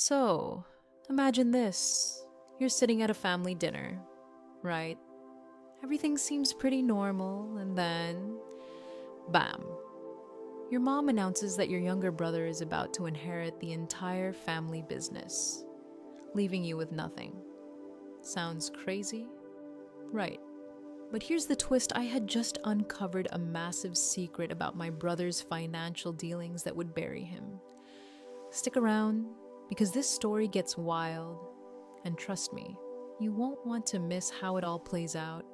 So, imagine this. You're sitting at a family dinner, right? Everything seems pretty normal, and then, bam. Your mom announces that your younger brother is about to inherit the entire family business, leaving you with nothing. Sounds crazy? Right. But here's the twist: I had just uncovered a massive secret about my brother's financial dealings that would bury him. Stick around, because this story gets wild, and trust me, you won't want to miss how it all plays out.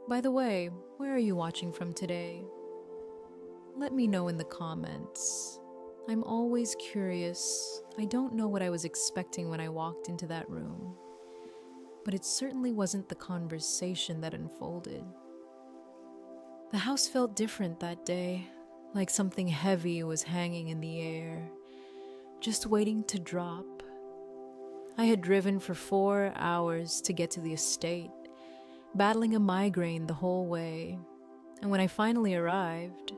By the way, where are you watching from today? Let me know in the comments. I'm always curious. I don't know what I was expecting when I walked into that room, but it certainly wasn't the conversation that unfolded. The house felt different that day, like something heavy was hanging in the air, just waiting to drop. I had driven for 4 hours to get to the estate, battling a migraine the whole way, and when I finally arrived,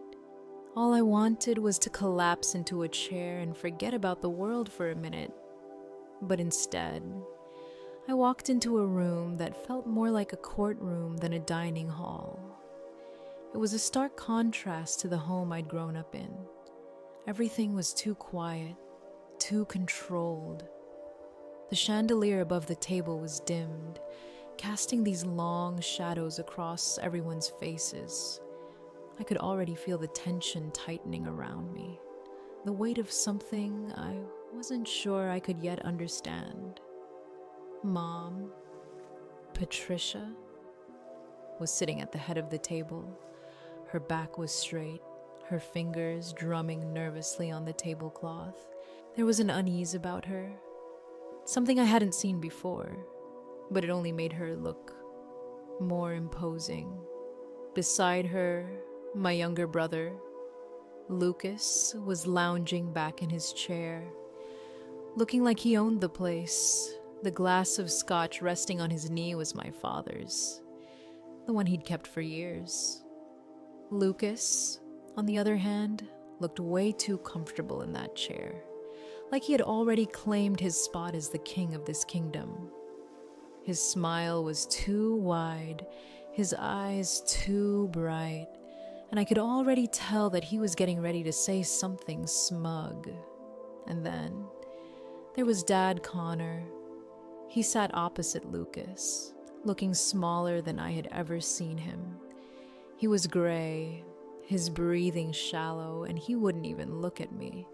all I wanted was to collapse into a chair and forget about the world for a minute. But instead, I walked into a room that felt more like a courtroom than a dining hall. It was a stark contrast to the home I'd grown up in. Everything was too quiet, too controlled. The chandelier above the table was dimmed, casting these long shadows across everyone's faces. I could already feel the tension tightening around me, the weight of something I wasn't sure I could yet understand. Mom, Patricia, was sitting at the head of the table. Her back was straight, her fingers drumming nervously on the tablecloth. There was an unease about her, something I hadn't seen before, but it only made her look more imposing. Beside her, my younger brother, Lucas, was lounging back in his chair, looking like he owned the place. The glass of scotch resting on his knee was my father's, the one he'd kept for years. Lucas, on the other hand, looked way too comfortable in that chair, like he had already claimed his spot as the king of this kingdom. His smile was too wide, his eyes too bright, and I could already tell that he was getting ready to say something smug. And then there was Dad Connor. He sat opposite Lucas, looking smaller than I had ever seen him. He was gray, his breathing shallow, and he wouldn't even look at me.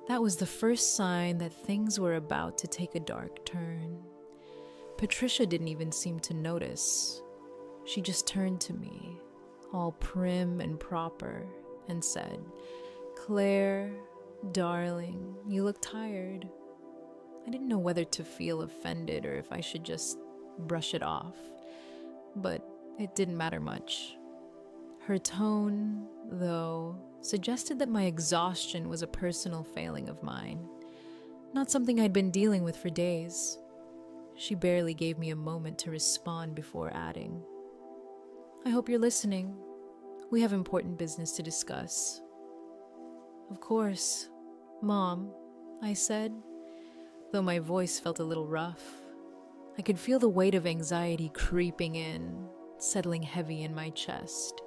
That was the first sign that things were about to take a dark turn. Patricia didn't even seem to notice. She just turned to me, all prim and proper, and said, "Claire, darling, you look tired." I didn't know whether to feel offended or if I should just brush it off, but it didn't matter much. Her tone, though, suggested that my exhaustion was a personal failing of mine, not something I'd been dealing with for days. She barely gave me a moment to respond before adding, "I hope you're listening. We have important business to discuss." "Of course, Mom," I said, though my voice felt a little rough. I could feel the weight of anxiety creeping in, settling heavy in my chest.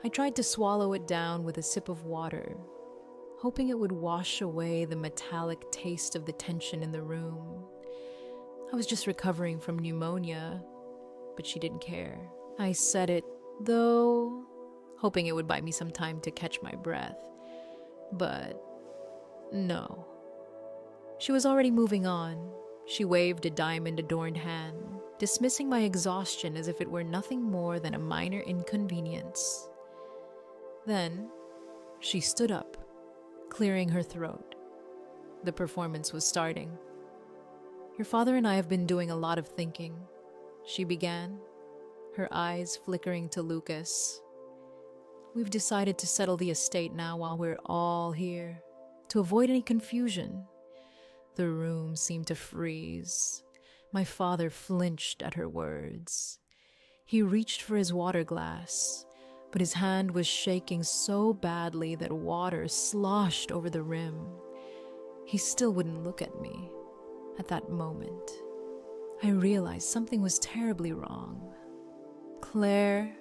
I tried to swallow it down with a sip of water, hoping it would wash away the metallic taste of the tension in the room. I was just recovering from pneumonia, but she didn't care. I said it, though, hoping it would buy me some time to catch my breath. But no. She was already moving on. She waved a diamond-adorned hand, dismissing my exhaustion as if it were nothing more than a minor inconvenience. Then, she stood up, clearing her throat. The performance was starting. "Your father and I have been doing a lot of thinking," she began, her eyes flickering to Lucas. "We've decided to settle the estate now while we're all here, to avoid any confusion." The room seemed to freeze. My father flinched at her words. He reached for his water glass, but his hand was shaking so badly that water sloshed over the rim. He still wouldn't look at me. At that moment, I realized something was terribly wrong. "Claire,"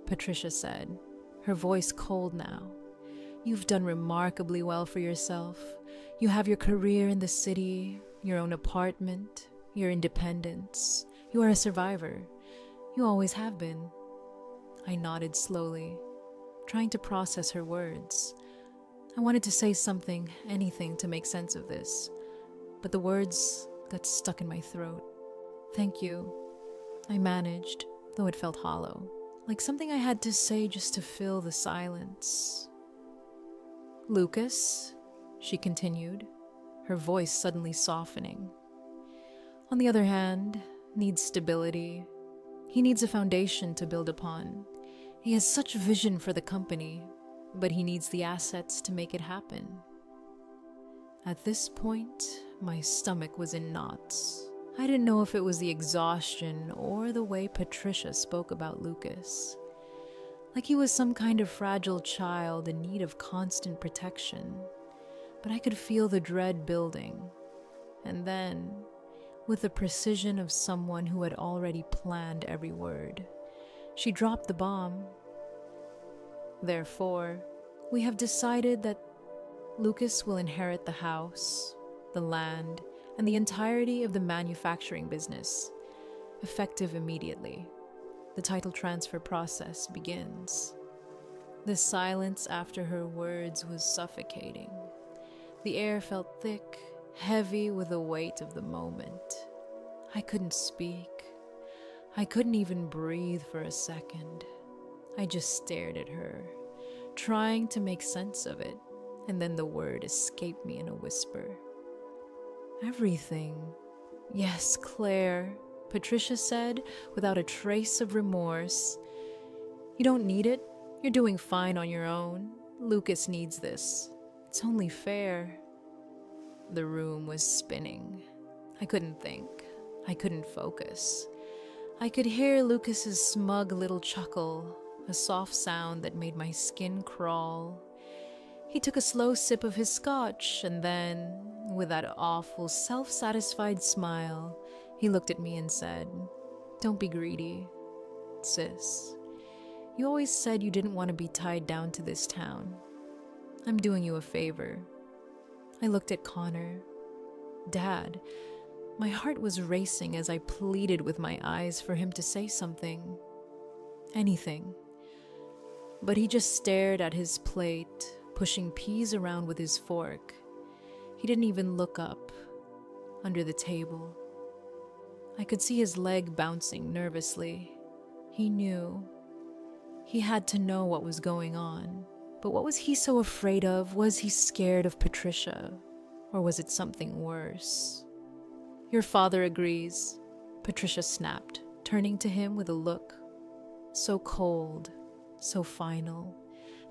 Patricia said, her voice cold now, "you've done remarkably well for yourself. You have your career in the city, your own apartment, your independence. You are a survivor. You always have been." I nodded slowly, trying to process her words. I wanted to say something, anything to make sense of this, but the words got stuck in my throat. "Thank you," I managed, though it felt hollow, like something I had to say just to fill the silence. "Lucas," she continued, her voice suddenly softening, "on the other hand, needs stability. He needs a foundation to build upon. He has such vision for the company, but he needs the assets to make it happen." At this point, my stomach was in knots. I didn't know if it was the exhaustion or the way Patricia spoke about Lucas. Like he was some kind of fragile child in need of constant protection. But I could feel the dread building. And then, with the precision of someone who had already planned every word, she dropped the bomb. "Therefore, we have decided that Lucas will inherit the house, the land, and the entirety of the manufacturing business, effective immediately. The title transfer process begins." The silence after her words was suffocating. The air felt thick, heavy with the weight of the moment. I couldn't speak. I couldn't even breathe for a second. I just stared at her, trying to make sense of it, and then the word escaped me in a whisper. "Everything. Yes, Claire," Patricia said without a trace of remorse. "You don't need it. You're doing fine on your own. Lucas needs this. It's only fair." The room was spinning. I couldn't think. I couldn't focus. I could hear Lucas's smug little chuckle, a soft sound that made my skin crawl. He took a slow sip of his scotch, and then, with that awful, self-satisfied smile, he looked at me and said, "Don't be greedy, sis. You always said you didn't want to be tied down to this town. I'm doing you a favor." I looked at Connor. "Dad," my heart was racing as I pleaded with my eyes for him to say something. Anything. But he just stared at his plate, pushing peas around with his fork. He didn't even look up, under the table. I could see his leg bouncing nervously. He knew. He had to know what was going on. But what was he so afraid of? Was he scared of Patricia? Or was it something worse? "Your father agrees," Patricia snapped, turning to him with a look so cold, so final,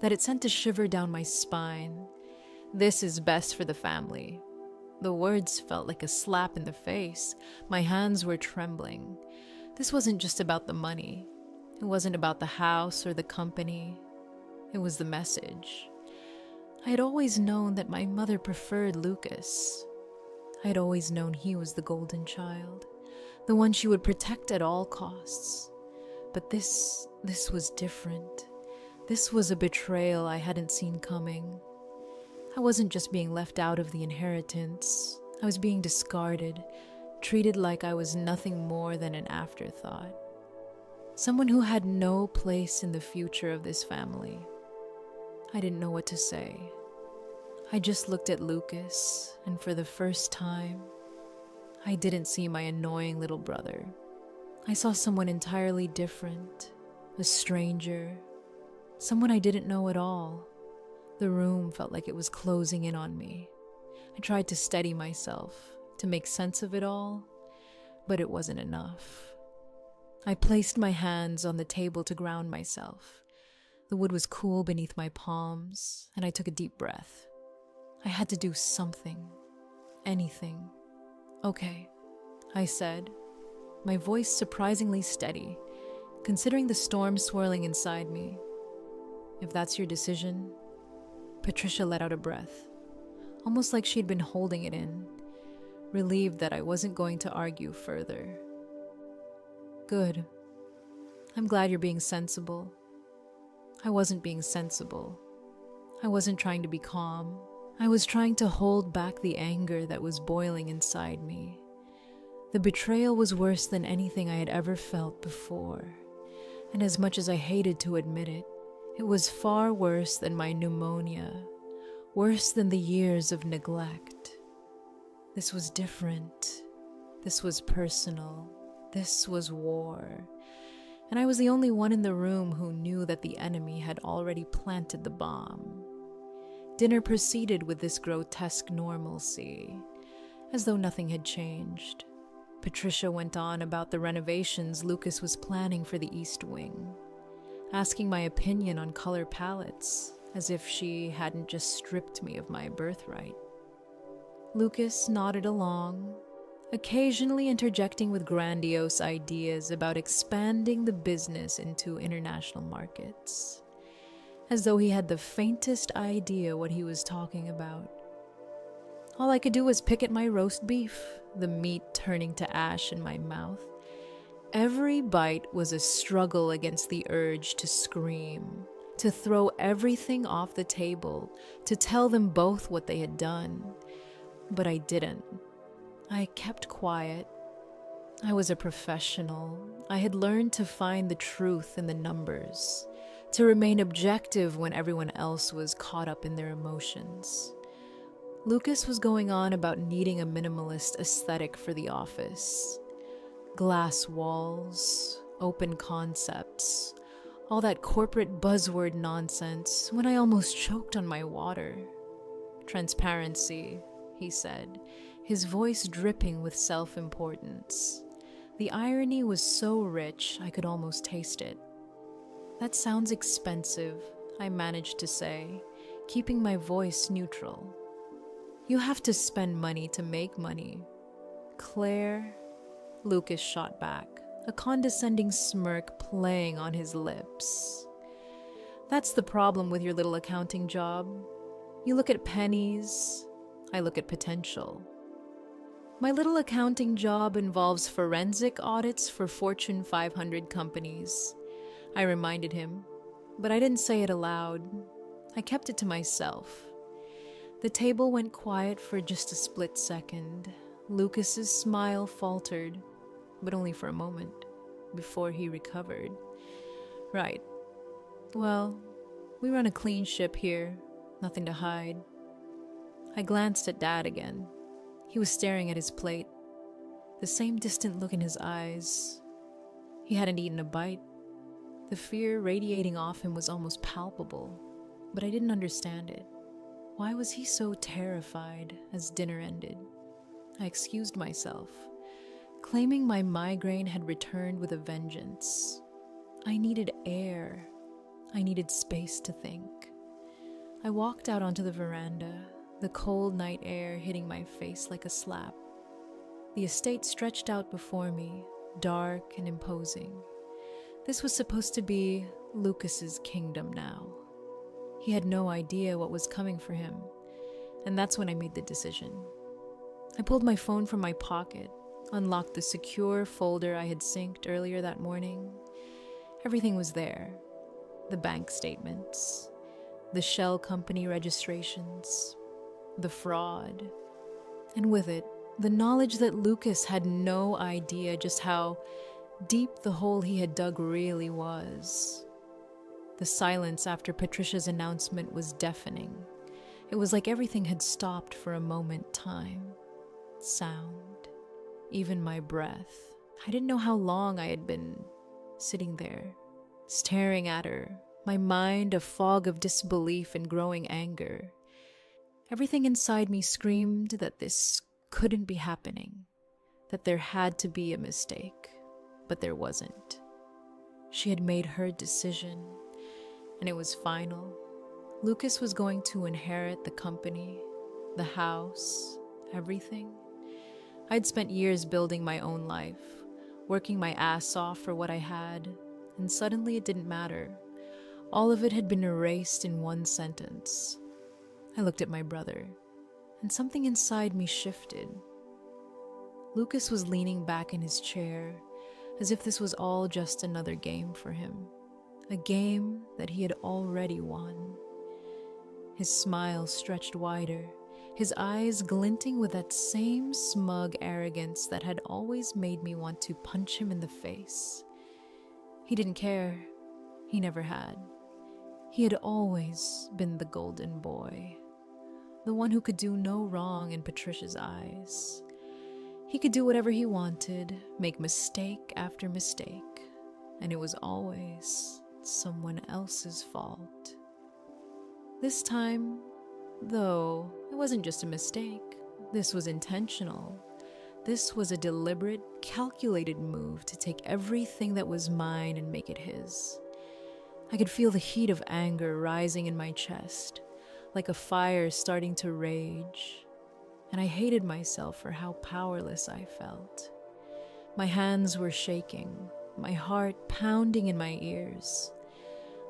that it sent a shiver down my spine. "This is best for the family." The words felt like a slap in the face. My hands were trembling. This wasn't just about the money. It wasn't about the house or the company. It was the message. I had always known that my mother preferred Lucas. I had always known he was the golden child, the one she would protect at all costs. But this was different. This was a betrayal I hadn't seen coming. I wasn't just being left out of the inheritance. I was being discarded, treated like I was nothing more than an afterthought. Someone who had no place in the future of this family. I didn't know what to say. I just looked at Lucas, and for the first time, I didn't see my annoying little brother. I saw someone entirely different, a stranger, someone I didn't know at all. The room felt like it was closing in on me. I tried to steady myself, to make sense of it all, but it wasn't enough. I placed my hands on the table to ground myself. The wood was cool beneath my palms, and I took a deep breath. I had to do something, anything. "Okay," I said, my voice surprisingly steady, considering the storm swirling inside me. "If that's your decision..." Patricia let out a breath. almost like she'd been holding it in, relieved that I wasn't going to argue further. Good. I'm glad you're being sensible. I wasn't being sensible. I wasn't trying to be calm. I was trying to hold back the anger that was boiling inside me. The betrayal was worse than anything I had ever felt before, and as much as I hated to admit it, it was far worse than my pneumonia, worse than the years of neglect. This was different. This was personal. This was war. And I was the only one in the room who knew that the enemy had already planted the bomb. Dinner proceeded with this grotesque normalcy, as though nothing had changed. Patricia went on about the renovations Lucas was planning for the East Wing, asking my opinion on color palettes, as if she hadn't just stripped me of my birthright. Lucas nodded along, occasionally interjecting with grandiose ideas about expanding the business into international markets, as though he had the faintest idea what he was talking about. All I could do was pick at my roast beef, the meat turning to ash in my mouth. Every bite was a struggle against the urge to scream, to throw everything off the table, to tell them both what they had done. But I didn't. I kept quiet. I was a professional. I had learned to find the truth in the numbers, to remain objective when everyone else was caught up in their emotions. Lucas was going on about needing a minimalist aesthetic for the office. Glass walls, open concepts, all that corporate buzzword nonsense when I almost choked on my water. Transparency, he said, his voice dripping with self-importance. The irony was so rich I could almost taste it. That sounds expensive, I managed to say, keeping my voice neutral. You have to spend money to make money. Claire, Lucas shot back, a condescending smirk playing on his lips. That's the problem with your little accounting job. You look at pennies, I look at potential. My little accounting job involves forensic audits for Fortune 500 companies, I reminded him, but I didn't say it aloud. I kept it to myself. The table went quiet for just a split second. Lucas's smile faltered, but only for a moment, before he recovered. Right. Well, we run a clean ship here. Nothing to hide. I glanced at Dad again. He was staring at his plate, the same distant look in his eyes. He hadn't eaten a bite. The fear radiating off him was almost palpable, but I didn't understand it. Why was he so terrified as dinner ended? I excused myself, claiming my migraine had returned with a vengeance. I needed air. I needed space to think. I walked out onto the veranda, the cold night air hitting my face like a slap. The estate stretched out before me, dark and imposing. This was supposed to be Lucas's kingdom now. He had no idea what was coming for him, and that's when I made the decision. I pulled my phone from my pocket, unlocked the secure folder I had synced earlier that morning. Everything was there. The bank statements, the shell company registrations, the fraud, and with it, the knowledge that Lucas had no idea just how deep the hole he had dug really was. The silence after Patricia's announcement was deafening. It was like everything had stopped for a moment. Time, sound, even my breath. I didn't know how long I had been sitting there, staring at her, my mind a fog of disbelief and growing anger. Everything inside me screamed that this couldn't be happening, that there had to be a mistake, but there wasn't. She had made her decision, and it was final. Lucas was going to inherit the company, the house, everything. I'd spent years building my own life, working my ass off for what I had, and suddenly it didn't matter. All of it had been erased in one sentence. I looked at my brother, and something inside me shifted. Lucas was leaning back in his chair, as if this was all just another game for him, a game that he had already won. His smile stretched wider, his eyes glinting with that same smug arrogance that had always made me want to punch him in the face. He didn't care. He never had. He had always been the golden boy, the one who could do no wrong in Patricia's eyes. He could do whatever he wanted, make mistake after mistake, and it was always someone else's fault. This time, though, it wasn't just a mistake. This was intentional. This was a deliberate, calculated move to take everything that was mine and make it his. I could feel the heat of anger rising in my chest, like a fire starting to rage, and I hated myself for how powerless I felt. My hands were shaking, my heart pounding in my ears.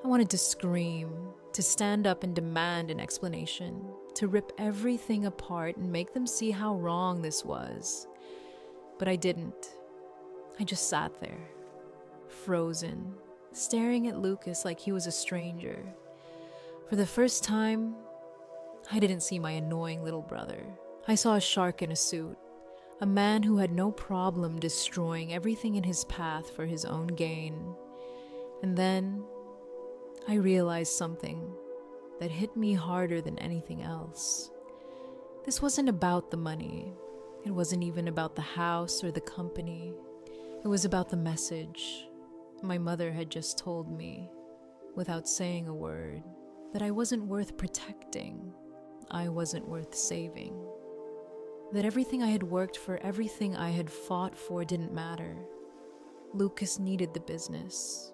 I wanted to scream, to stand up and demand an explanation, to rip everything apart and make them see how wrong this was. But I didn't. I just sat there, frozen, staring at Lucas like he was a stranger. For the first time, I didn't see my annoying little brother. I saw a shark in a suit, a man who had no problem destroying everything in his path for his own gain. And then I realized something that hit me harder than anything else. This wasn't about the money. It wasn't even about the house or the company. It was about the message my mother had just told me, without saying a word, that I wasn't worth protecting. I wasn't worth saving. That everything I had worked for, everything I had fought for didn't matter. Lucas needed the business.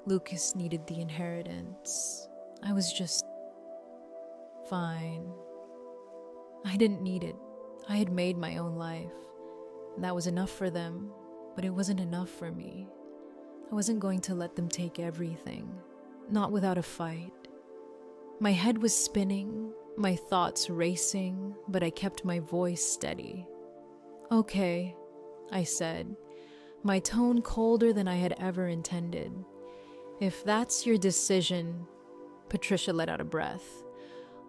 Lucas needed the inheritance. I was just fine. I didn't need it. I had made my own life, and that was enough for them, but it wasn't enough for me. I wasn't going to let them take everything, not without a fight. My head was spinning, my thoughts racing, but I kept my voice steady. "Okay," I said, my tone colder than I had ever intended. "If that's your decision," Patricia let out a breath,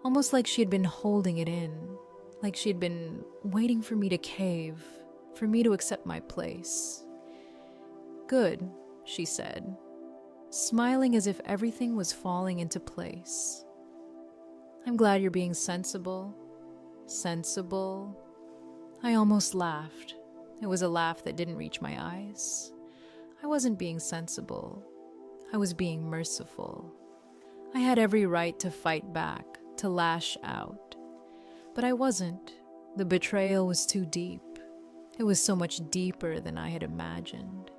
almost like she had been holding it in, like she had been waiting for me to cave, for me to accept my place. "Good," she said, smiling as if everything was falling into place. "I'm glad you're being sensible." Sensible? I almost laughed. It was a laugh that didn't reach my eyes. I wasn't being sensible. I was being merciful. I had every right to fight back, to lash out. But I wasn't. The betrayal was too deep. It was so much deeper than I had imagined.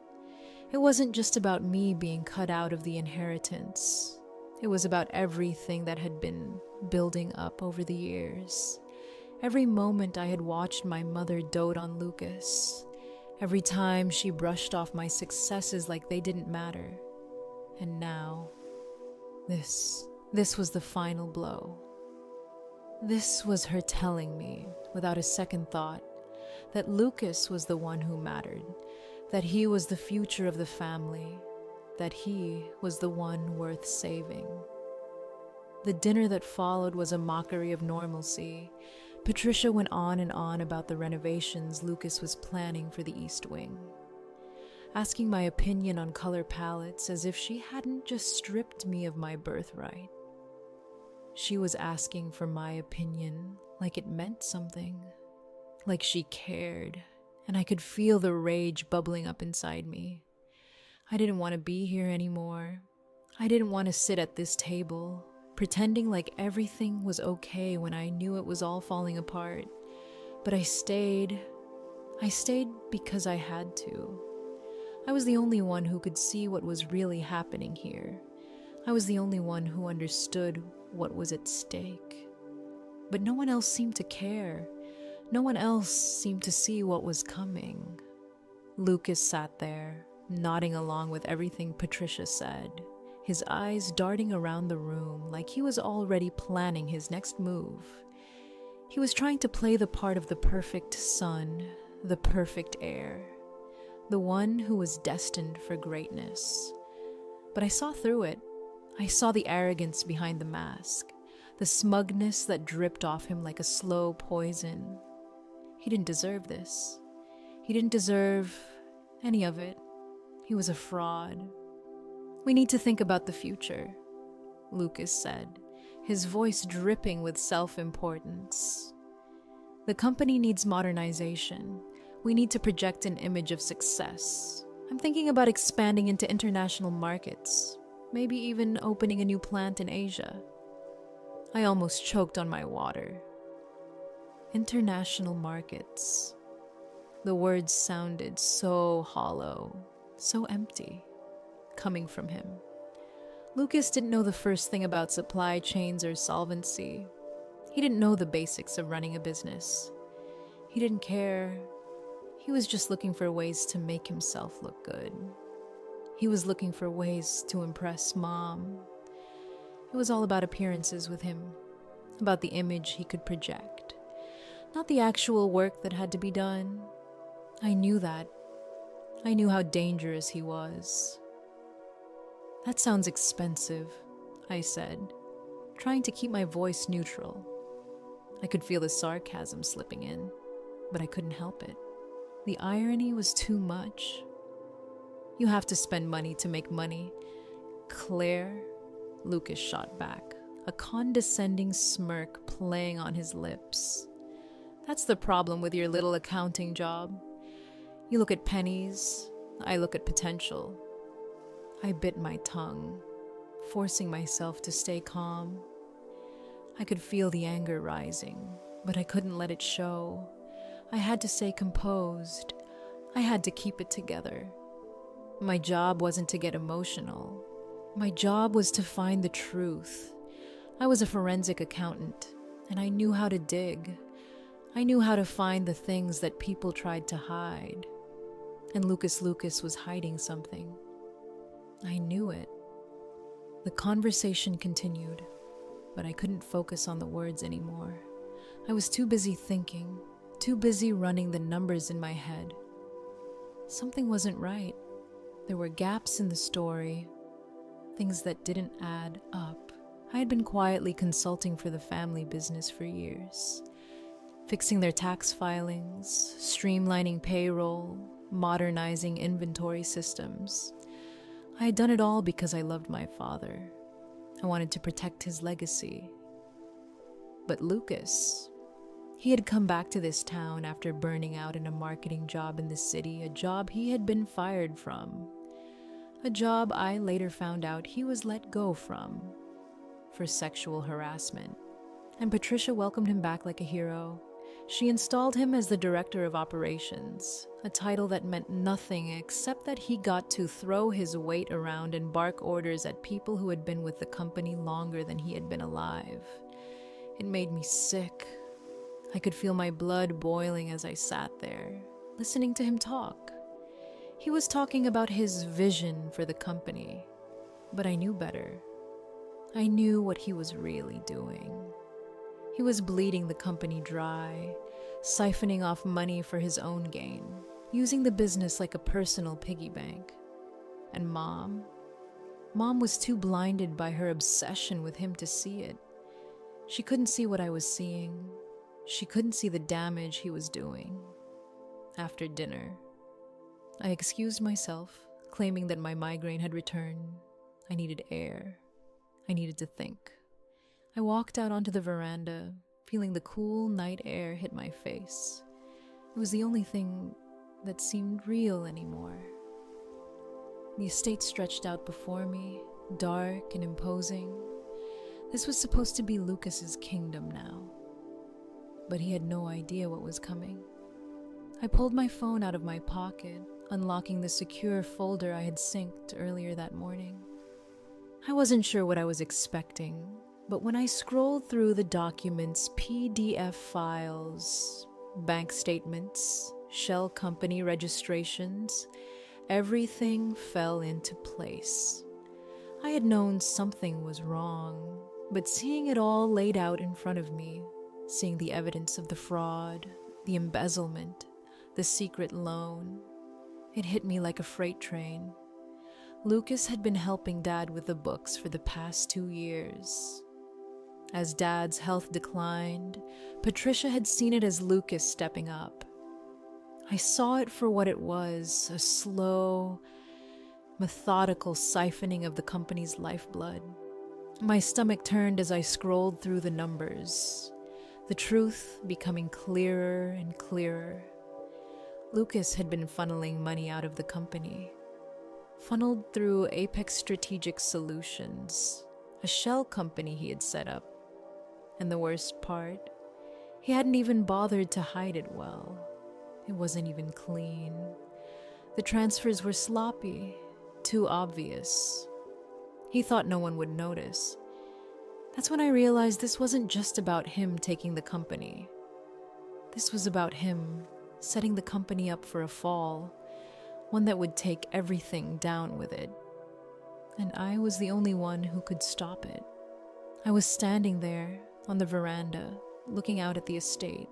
It wasn't just about me being cut out of the inheritance. It was about everything that had been building up over the years. Every moment I had watched my mother dote on Lucas. Every time she brushed off my successes like they didn't matter. And now, this was the final blow. This was her telling me, without a second thought, that Lucas was the one who mattered, that he was the future of the family, that he was the one worth saving. The dinner that followed was a mockery of normalcy. Patricia went on and on about the renovations Lucas was planning for the East Wing, asking my opinion on color palettes as if she hadn't just stripped me of my birthright. She was asking for my opinion like it meant something, like she cared, and I could feel the rage bubbling up inside me. I didn't want to be here anymore. I didn't want to sit at this table, pretending like everything was okay when I knew it was all falling apart. But I stayed. I stayed because I had to. I was the only one who could see what was really happening here. I was the only one who understood what was at stake. But no one else seemed to care. No one else seemed to see what was coming. Lucas sat there, nodding along with everything Patricia said, his eyes darting around the room like he was already planning his next move. He was trying to play the part of the perfect son, the perfect heir, the one who was destined for greatness. But I saw through it. I saw the arrogance behind the mask, the smugness that dripped off him like a slow poison. He didn't deserve this. He didn't deserve any of it. He was a fraud. "We need to think about the future," Lucas said, his voice dripping with self-importance. "The company needs modernization. We need to project an image of success. I'm thinking about expanding into international markets, maybe even opening a new plant in Asia." I almost choked on my water. International markets. The words sounded so hollow, so empty, coming from him. Lucas didn't know the first thing about supply chains or solvency. He didn't know the basics of running a business. He didn't care. He was just looking for ways to make himself look good. He was looking for ways to impress Mom. It was all about appearances with him, about the image he could project, not the actual work that had to be done. I knew that. I knew how dangerous he was. "That sounds expensive," I said, trying to keep my voice neutral. I could feel the sarcasm slipping in, but I couldn't help it. The irony was too much. "You have to spend money to make money, Claire," Lucas shot back, a condescending smirk playing on his lips. "That's the problem with your little accounting job. You look at pennies, I look at potential." I bit my tongue, forcing myself to stay calm. I could feel the anger rising, but I couldn't let it show. I had to stay composed. I had to keep it together. My job wasn't to get emotional. My job was to find the truth. I was a forensic accountant, and I knew how to dig. I knew how to find the things that people tried to hide. And Lucas was hiding something. I knew it. The conversation continued, but I couldn't focus on the words anymore. I was too busy thinking, too busy running the numbers in my head. Something wasn't right. There were gaps in the story, things that didn't add up. I had been quietly consulting for the family business for years, fixing their tax filings, streamlining payroll, modernizing inventory systems. I had done it all because I loved my father. I wanted to protect his legacy. But Lucas, he had come back to this town after burning out in a marketing job in the city, a job he had been fired from, a job I later found out he was let go from for sexual harassment. And Patricia welcomed him back like a hero. She installed him as the director of operations, a title that meant nothing except that he got to throw his weight around and bark orders at people who had been with the company longer than he had been alive. It made me sick. I could feel my blood boiling as I sat there, listening to him talk. He was talking about his vision for the company, but I knew better. I knew what he was really doing. He was bleeding the company dry, siphoning off money for his own gain, using the business like a personal piggy bank. And Mom was too blinded by her obsession with him to see it. She couldn't see what I was seeing. She couldn't see the damage he was doing. After dinner, I excused myself, claiming that my migraine had returned. I needed air. I needed to think. I walked out onto the veranda, feeling the cool night air hit my face. It was the only thing that seemed real anymore. The estate stretched out before me, dark and imposing. This was supposed to be Lucas's kingdom now. But he had no idea what was coming. I pulled my phone out of my pocket, unlocking the secure folder I had synced earlier that morning. I wasn't sure what I was expecting, but when I scrolled through the documents, PDF files, bank statements, shell company registrations, everything fell into place. I had known something was wrong, but seeing it all laid out in front of me, seeing the evidence of the fraud, the embezzlement, the secret loan. It hit me like a freight train. Lucas had been helping Dad with the books for the past 2 years. As Dad's health declined, Patricia had seen it as Lucas stepping up. I saw it for what it was, a slow, methodical siphoning of the company's lifeblood. My stomach turned as I scrolled through the numbers, the truth becoming clearer and clearer. Lucas had been funneling money out of the company, funneled through Apex Strategic Solutions, a shell company he had set up. And the worst part, he hadn't even bothered to hide it well. It wasn't even clean. The transfers were sloppy, too obvious. He thought no one would notice. That's when I realized this wasn't just about him taking the company. This was about him setting the company up for a fall, one that would take everything down with it. And I was the only one who could stop it. I was standing there on the veranda, looking out at the estate,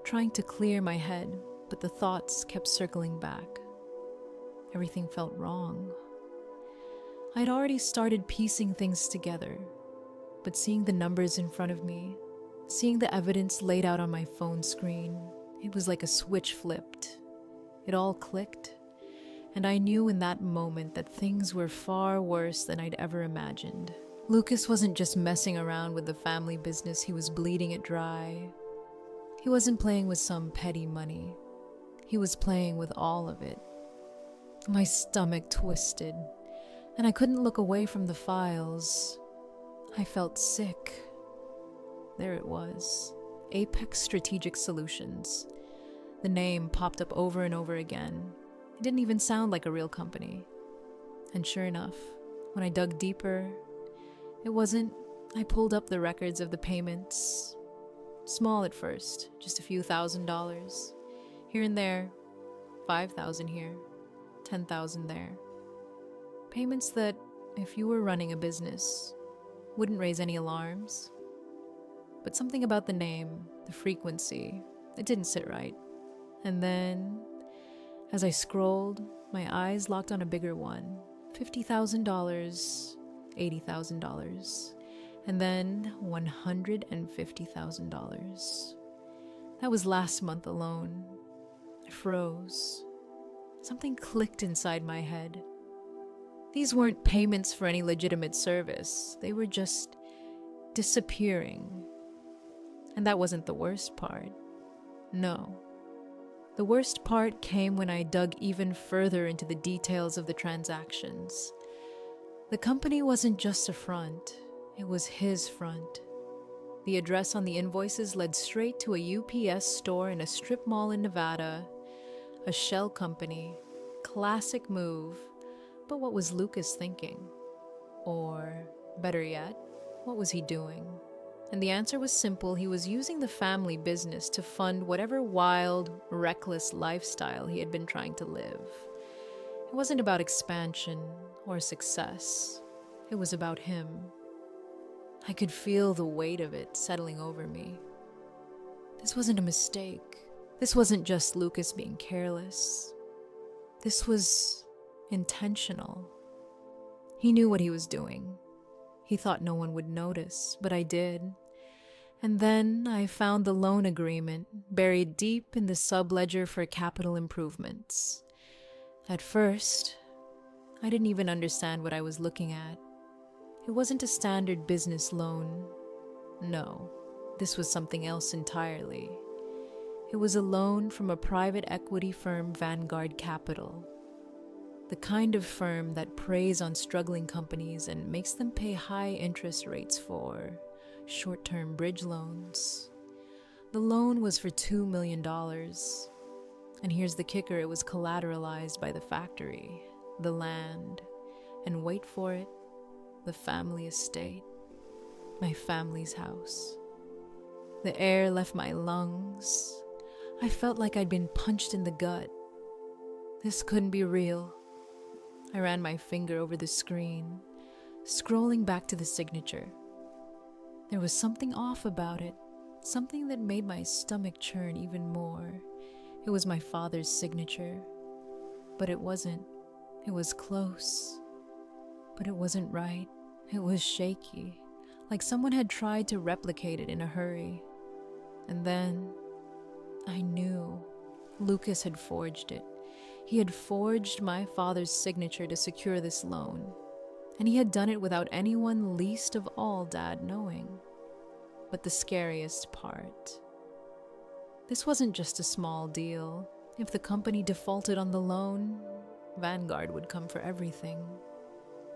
trying to clear my head, but the thoughts kept circling back. Everything felt wrong. I'd already started piecing things together, but seeing the numbers in front of me, seeing the evidence laid out on my phone screen, it was like a switch flipped. It all clicked, and I knew in that moment that things were far worse than I'd ever imagined. Lucas wasn't just messing around with the family business, he was bleeding it dry. He wasn't playing with some petty money. He was playing with all of it. My stomach twisted, and I couldn't look away from the files. I felt sick. There it was, Apex Strategic Solutions. The name popped up over and over again. It didn't even sound like a real company. And sure enough, when I dug deeper, it wasn't. I pulled up the records of the payments. Small at first, just a few $1,000s. Here and there, $5,000 here, $10,000 there. Payments that, if you were running a business, wouldn't raise any alarms. But something about the name, the frequency, it didn't sit right. And then, as I scrolled, my eyes locked on a bigger one. $50,000, $80,000, and then $150,000. That was last month alone. I froze. Something clicked inside my head. These weren't payments for any legitimate service. They were just disappearing. And that wasn't the worst part. No. The worst part came when I dug even further into the details of the transactions. The company wasn't just a front, it was his front. The address on the invoices led straight to a UPS store in a strip mall in Nevada, a shell company. Classic move. But what was Lucas thinking? Or, better yet, what was he doing? And the answer was simple. He was using the family business to fund whatever wild, reckless lifestyle he had been trying to live. It wasn't about expansion or success. It was about him. I could feel the weight of it settling over me. This wasn't a mistake. This wasn't just Lucas being careless. This was intentional. He knew what he was doing. He thought no one would notice, but I did. And then I found the loan agreement buried deep in the subledger for capital improvements. At first, I didn't even understand what I was looking at. It wasn't a standard business loan. No, this was something else entirely. It was a loan from a private equity firm, Vanguard Capital. The kind of firm that preys on struggling companies and makes them pay high interest rates for short-term bridge loans. The loan was for $2 million. And here's the kicker, it was collateralized by the factory, the land, and wait for it, the family estate, my family's house. The air left my lungs. I felt like I'd been punched in the gut. This couldn't be real. I ran my finger over the screen, scrolling back to the signature. There was something off about it. something that made my stomach churn even more. It was my father's signature. But it wasn't. It was close. But it wasn't right. It was shaky, like someone had tried to replicate it in a hurry. And then I knew Lucas had forged it. He had forged my father's signature to secure this loan, and he had done it without anyone, least of all Dad, knowing. But the scariest part, this wasn't just a small deal. If the company defaulted on the loan, Vanguard would come for everything.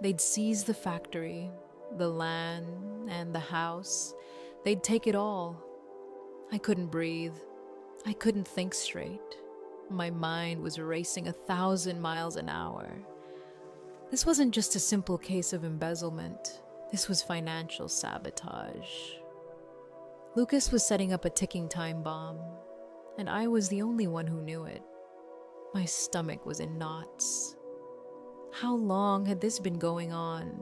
They'd seize the factory, the land, and the house. They'd take it all. I couldn't breathe. I couldn't think straight. My mind was racing 1,000 miles an hour. This wasn't just a simple case of embezzlement. This was financial sabotage. Lucas was setting up a ticking time bomb, and I was the only one who knew it. My stomach was in knots. How long had this been going on?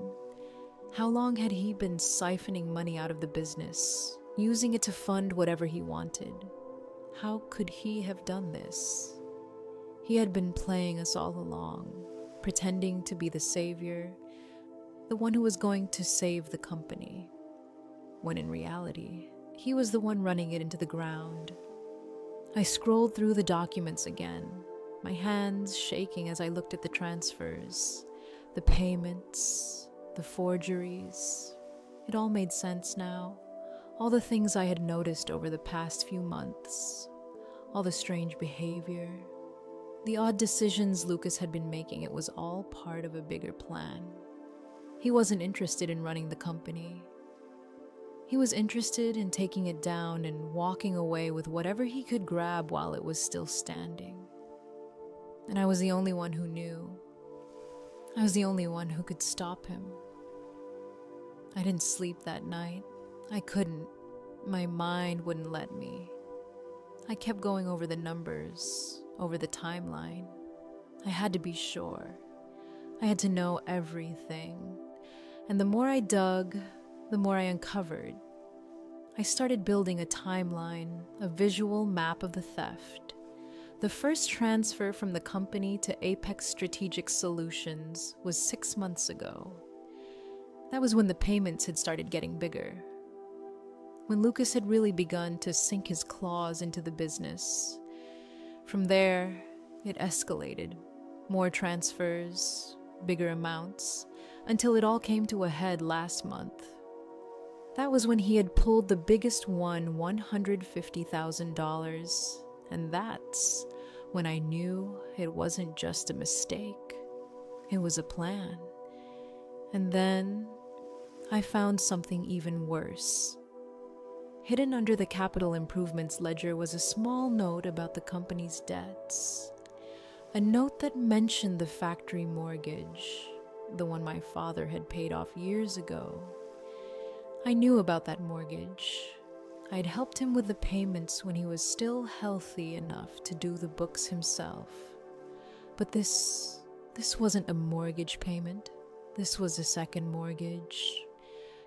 How long had he been siphoning money out of the business, using it to fund whatever he wanted? How could he have done this? He had been playing us all along, pretending to be the savior, the one who was going to save the company, when in reality, he was the one running it into the ground. I scrolled through the documents again, my hands shaking as I looked at the transfers, the payments, the forgeries. It all made sense now. All the things I had noticed over the past few months, all the strange behavior, the odd decisions Lucas had been making, it was all part of a bigger plan. He wasn't interested in running the company. He was interested in taking it down and walking away with whatever he could grab while it was still standing. And I was the only one who knew. I was the only one who could stop him. I didn't sleep that night. I couldn't. My mind wouldn't let me. I kept going over the numbers, over the timeline. I had to be sure. I had to know everything. And the more I dug, the more I uncovered. I started building a timeline, a visual map of the theft. The first transfer from the company to Apex Strategic Solutions was 6 months ago. That was when the payments had started getting bigger. When Lucas had really begun to sink his claws into the business. From there, it escalated. More transfers, bigger amounts, until it all came to a head last month. That was when he had pulled the biggest one, $150,000, and that's when I knew it wasn't just a mistake. It was a plan. And then I found something even worse. Hidden under the capital improvements ledger was a small note about the company's debts. A note that mentioned the factory mortgage, the one my father had paid off years ago. I knew about that mortgage. I'd helped him with the payments when he was still healthy enough to do the books himself. But this wasn't a mortgage payment. This was a second mortgage.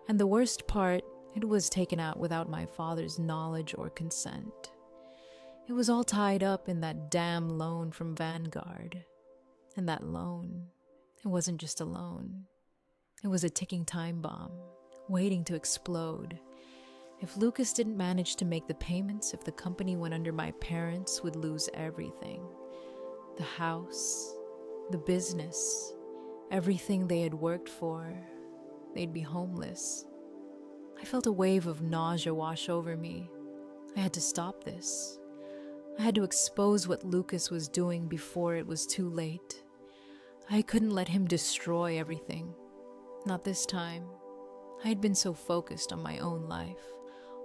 And the worst part, it was taken out without my father's knowledge or consent. It was all tied up in that damn loan from Vanguard. And that loan, it wasn't just a loan. It was a ticking time bomb, waiting to explode. If Lucas didn't manage to make the payments, if the company went under, my parents would lose everything. The house, the business, everything they had worked for. They'd be homeless. I felt a wave of nausea wash over me. I had to stop this. I had to expose what Lucas was doing before it was too late. I couldn't let him destroy everything. Not this time. I had been so focused on my own life,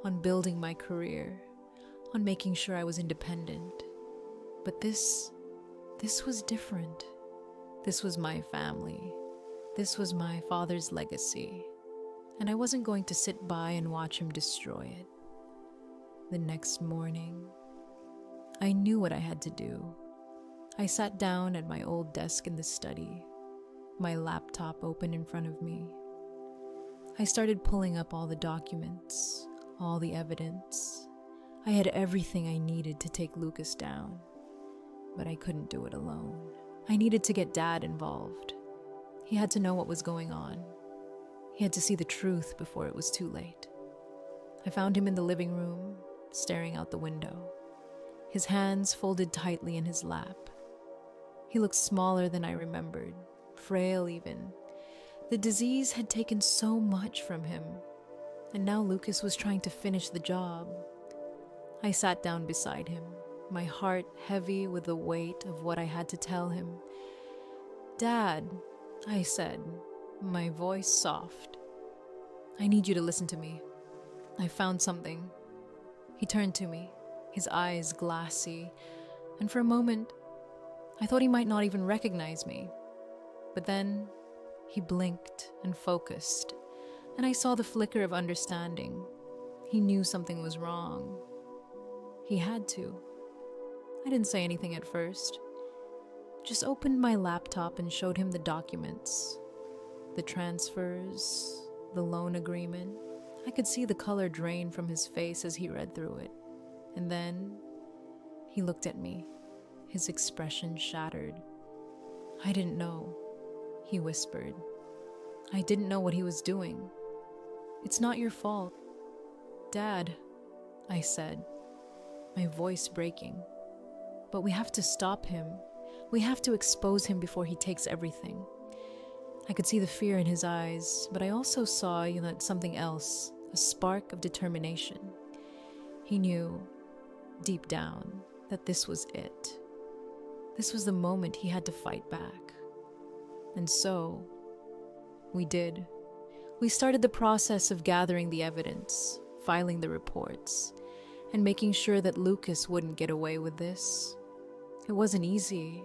on building my career, on making sure I was independent. But this was different. This was my family. This was my father's legacy. And I wasn't going to sit by and watch him destroy it. The next morning, I knew what I had to do. I sat down at my old desk in the study, my laptop open in front of me. I started pulling up all the documents, all the evidence. I had everything I needed to take Lucas down, but I couldn't do it alone. I needed to get Dad involved. He had to know what was going on. He had to see the truth before it was too late. I found him in the living room, staring out the window, his hands folded tightly in his lap. He looked smaller than I remembered, frail even. The disease had taken so much from him, and now Lucas was trying to finish the job. I sat down beside him, my heart heavy with the weight of what I had to tell him. "Dad," I said, my voice soft. "I need you to listen to me. I found something." He turned to me, his eyes glassy, and for a moment, I thought he might not even recognize me. But then, he blinked and focused, and I saw the flicker of understanding. He knew something was wrong. He had to. I didn't say anything at first. Just opened my laptop and showed him the documents. The transfers, the loan agreement. I could see the color drain from his face as he read through it. And then, he looked at me, his expression shattered. "I didn't know," he whispered. "I didn't know what he was doing. It's not your fault." "Dad," I said, my voice breaking. "But we have to stop him. We have to expose him before he takes everything." I could see the fear in his eyes, but I also saw something else, a spark of determination. He knew, deep down, that this was it. This was the moment he had to fight back. And so, we did. We started the process of gathering the evidence, filing the reports, and making sure that Lucas wouldn't get away with this. It wasn't easy,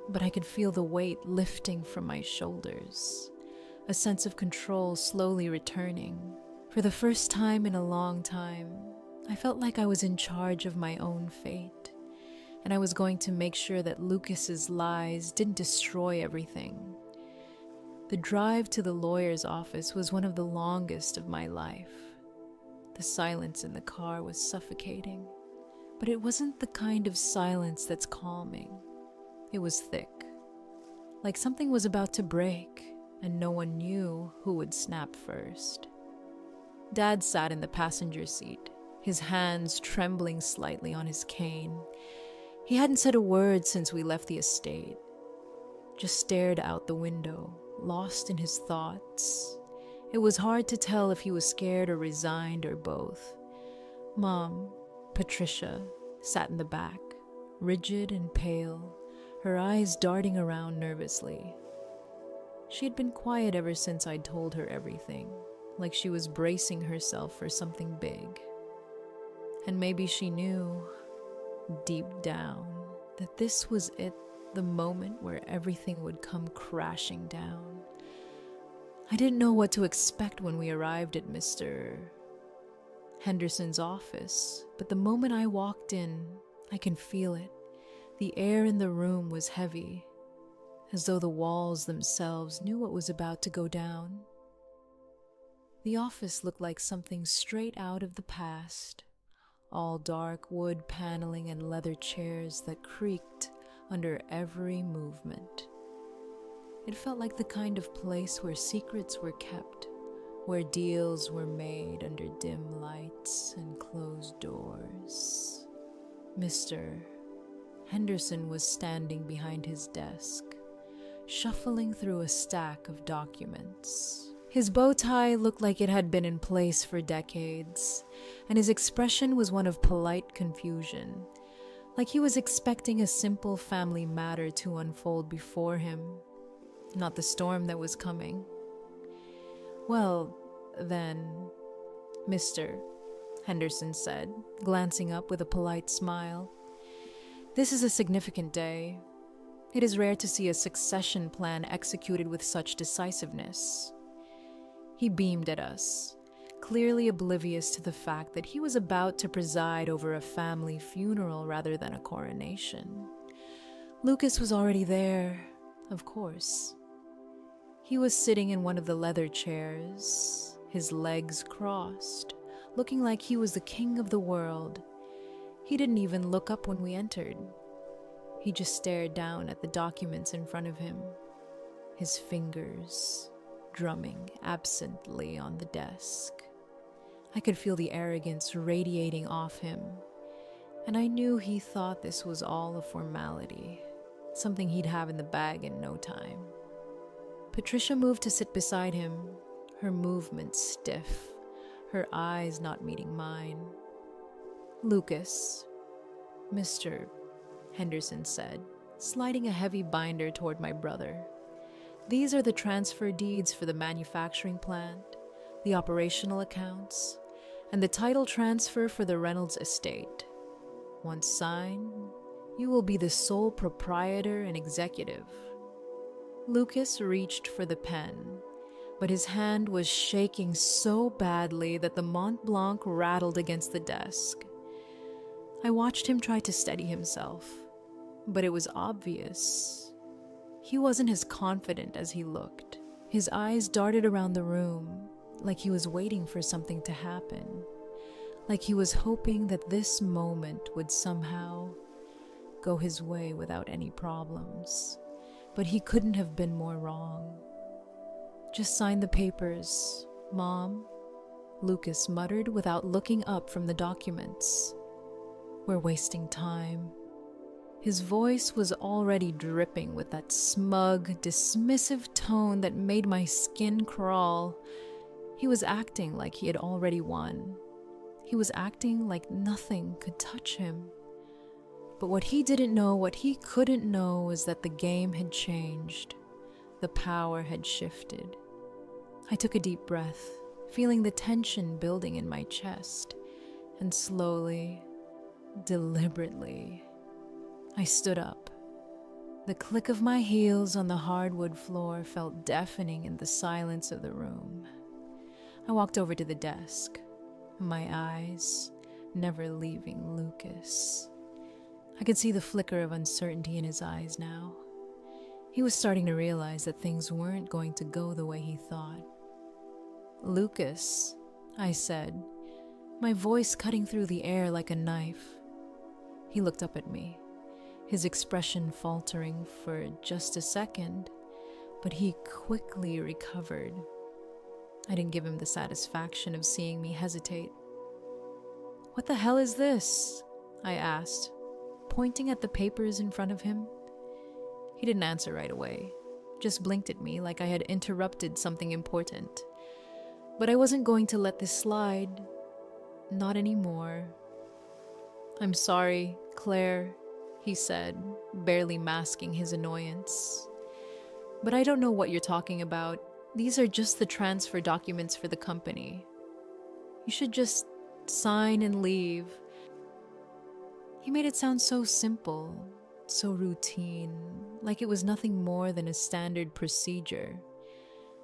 but I could feel the weight lifting from my shoulders, a sense of control slowly returning. For the first time in a long time, I felt like I was in charge of my own fate, and I was going to make sure that Lucas's lies didn't destroy everything. The drive to the lawyer's office was one of the longest of my life. The silence in the car was suffocating, but it wasn't the kind of silence that's calming. It was thick, like something was about to break, and no one knew who would snap first. Dad sat in the passenger seat, his hands trembling slightly on his cane. He hadn't said a word since we left the estate, just stared out the window, lost in his thoughts. It was hard to tell if he was scared or resigned or both. Mom, Patricia, sat in the back, rigid and pale, her eyes darting around nervously. She had been quiet ever since I'd told her everything, like she was bracing herself for something big. And maybe she knew, deep down, that this was it, the moment where everything would come crashing down. I didn't know what to expect when we arrived at Mr. Henderson's office, but the moment I walked in, I can feel it. The air in the room was heavy, as though the walls themselves knew what was about to go down. The office looked like something straight out of the past, all dark wood paneling and leather chairs that creaked under every movement. It felt like the kind of place where secrets were kept, where deals were made under dim lights and closed doors. Mr. Henderson was standing behind his desk, shuffling through a stack of documents. His bow tie looked like it had been in place for decades, and his expression was one of polite confusion, like he was expecting a simple family matter to unfold before him, not the storm that was coming. "Well, then, Mr. Henderson said, glancing up with a polite smile, "this is a significant day. It is rare to see a succession plan executed with such decisiveness." He beamed at us, clearly oblivious to the fact that he was about to preside over a family funeral rather than a coronation. Lucas was already there, of course. He was sitting in one of the leather chairs, his legs crossed, looking like he was the king of the world. He didn't even look up when we entered. He just stared down at the documents in front of him, his fingers drumming absently on the desk. I could feel the arrogance radiating off him, and I knew he thought this was all a formality, something he'd have in the bag in no time. Patricia moved to sit beside him, her movements stiff, her eyes not meeting mine. "Lucas," Mr. Henderson said, sliding a heavy binder toward my brother. "These are the transfer deeds for the manufacturing plant, the operational accounts, and the title transfer for the Reynolds estate. Once signed, you will be the sole proprietor and executive." Lucas reached for the pen, but his hand was shaking so badly that the Mont Blanc rattled against the desk. I watched him try to steady himself, but it was obvious. He wasn't as confident as he looked. His eyes darted around the room, like he was waiting for something to happen, like he was hoping that this moment would somehow go his way without any problems. But he couldn't have been more wrong. "Just sign the papers, Mom," Lucas muttered without looking up from the documents. "We're wasting time." His voice was already dripping with that smug, dismissive tone that made my skin crawl. He was acting like he had already won. He was acting like nothing could touch him. But what he didn't know, what he couldn't know, was that the game had changed. The power had shifted. I took a deep breath, feeling the tension building in my chest, and slowly, deliberately, I stood up. The click of my heels on the hardwood floor felt deafening in the silence of the room. I walked over to the desk, my eyes never leaving Lucas. I could see the flicker of uncertainty in his eyes now. He was starting to realize that things weren't going to go the way he thought. "Lucas," I said, my voice cutting through the air like a knife. He looked up at me, his expression faltering for just a second, but he quickly recovered. I didn't give him the satisfaction of seeing me hesitate. "What the hell is this?" I asked, pointing at the papers in front of him. He didn't answer right away, just blinked at me like I had interrupted something important. But I wasn't going to let this slide. Not anymore. "I'm sorry, Claire," he said, barely masking his annoyance. "But I don't know what you're talking about. These are just the transfer documents for the company. You should just sign and leave." He made it sound so simple, so routine, like it was nothing more than a standard procedure.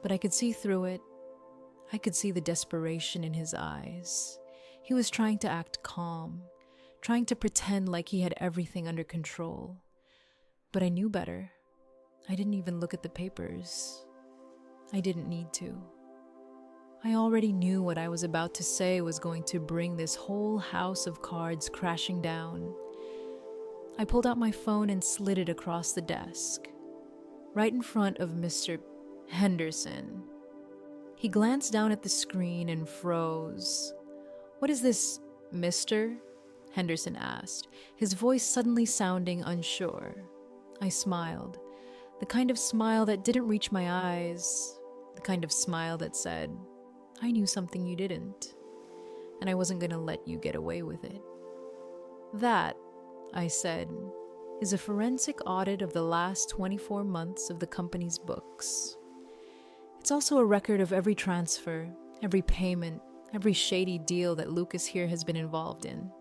But I could see through it. I could see the desperation in his eyes. He was trying to act calm, trying to pretend like he had everything under control. But I knew better. I didn't even look at the papers. I didn't need to. I already knew what I was about to say was going to bring this whole house of cards crashing down. I pulled out my phone and slid it across the desk, right in front of Mr. Henderson. He glanced down at the screen and froze. "What is this, Mr.?" Henderson asked, his voice suddenly sounding unsure. I smiled, the kind of smile that didn't reach my eyes, the kind of smile that said, "I knew something you didn't, and I wasn't going to let you get away with it." "That," I said, "is a forensic audit of the last 24 months of the company's books. It's also a record of every transfer, every payment, every shady deal that Lucas here has been involved in.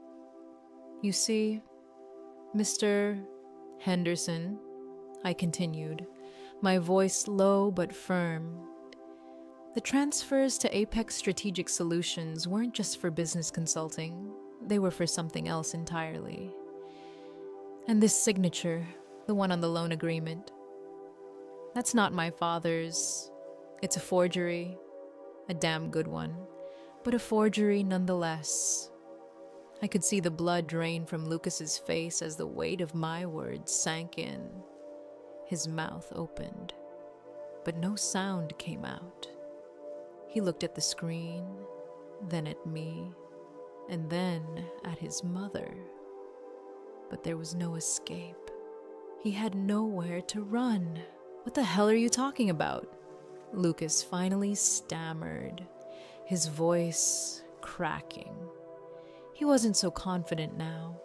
You see, Mr. Henderson," I continued, my voice low but firm, "the transfers to Apex Strategic Solutions weren't just for business consulting. They were for something else entirely. And this signature, the one on the loan agreement, that's not my father's. It's a forgery, a damn good one. but a forgery nonetheless. I could see the blood drain from Lucas's face as the weight of my words sank in. His mouth opened, but no sound came out. He looked at the screen, then at me, and then at his mother. But there was no escape. He had nowhere to run. "What the hell are you talking about?" Lucas finally stammered, his voice cracking. He wasn't so confident now.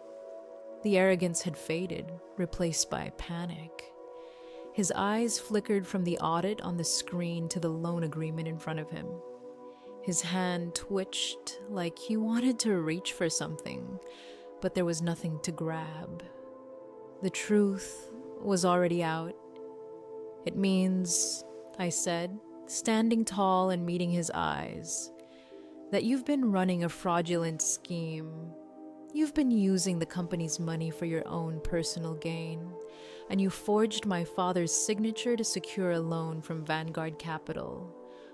The arrogance had faded, replaced by panic. His eyes flickered from the audit on the screen to the loan agreement in front of him. His hand twitched like he wanted to reach for something, but there was nothing to grab. The truth was already out. "It means," I said, standing tall and meeting his eyes, "that you've been running a fraudulent scheme. You've been using the company's money for your own personal gain, and you forged my father's signature to secure a loan from Vanguard Capital,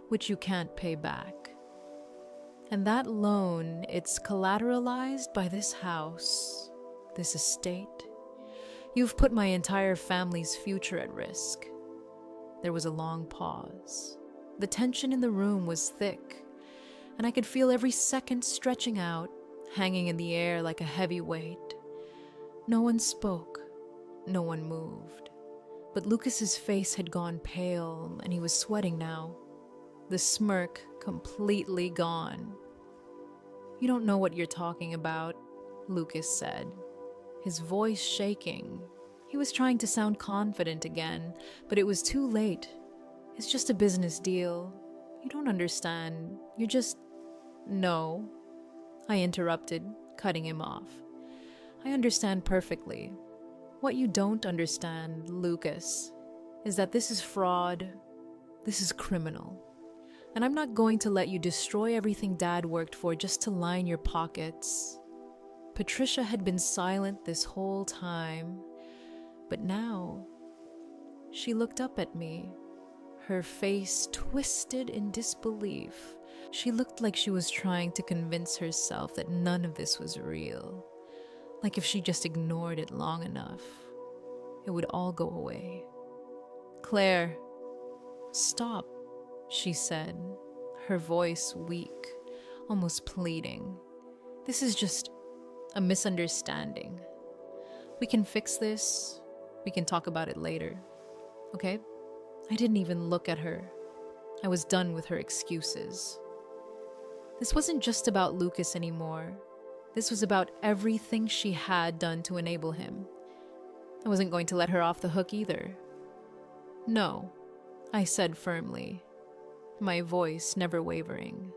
which you can't pay back. And that loan, it's collateralized by this house, this estate. You've put my entire family's future at risk." There was a long pause. The tension in the room was thick, and I could feel every second stretching out, hanging in the air like a heavy weight. No one spoke. No one moved. But Lucas's face had gone pale, and he was sweating now. The smirk completely gone. "You don't know what you're talking about," Lucas said, his voice shaking. He was trying to sound confident again, but it was too late. "It's just a business deal. You don't understand. You're just—" "No," I interrupted, cutting him off. "I understand perfectly. What you don't understand, Lucas, is that this is fraud. This is criminal. And I'm not going to let you destroy everything Dad worked for just to line your pockets." Patricia had been silent this whole time, but now she looked up at me, her face twisted in disbelief. She looked like she was trying to convince herself that none of this was real, like if she just ignored it long enough, it would all go away. "Claire, stop," she said, her voice weak, almost pleading. "This is just a misunderstanding. We can fix this. We can talk about it later. Okay?" I didn't even look at her. I was done with her excuses. This wasn't just about Lucas anymore. This was about everything she had done to enable him. I wasn't going to let her off the hook either. "No," I said firmly, my voice never wavering.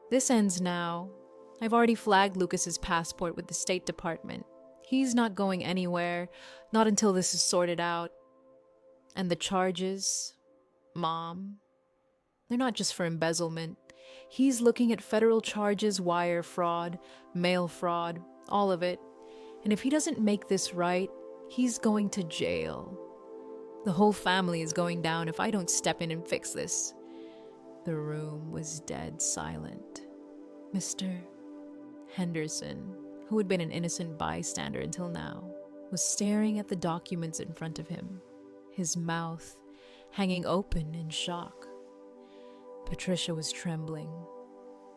"This ends now. I've already flagged Lucas's passport with the State Department. He's not going anywhere, not until this is sorted out. And the charges, Mom, they're not just for embezzlement. He's looking at federal charges, wire fraud, mail fraud, all of it. And if he doesn't make this right, he's going to jail. The whole family is going down if I don't step in and fix this." The room was dead silent. Mr. Henderson, who had been an innocent bystander until now, was staring at the documents in front of him, his mouth hanging open in shock. Patricia was trembling,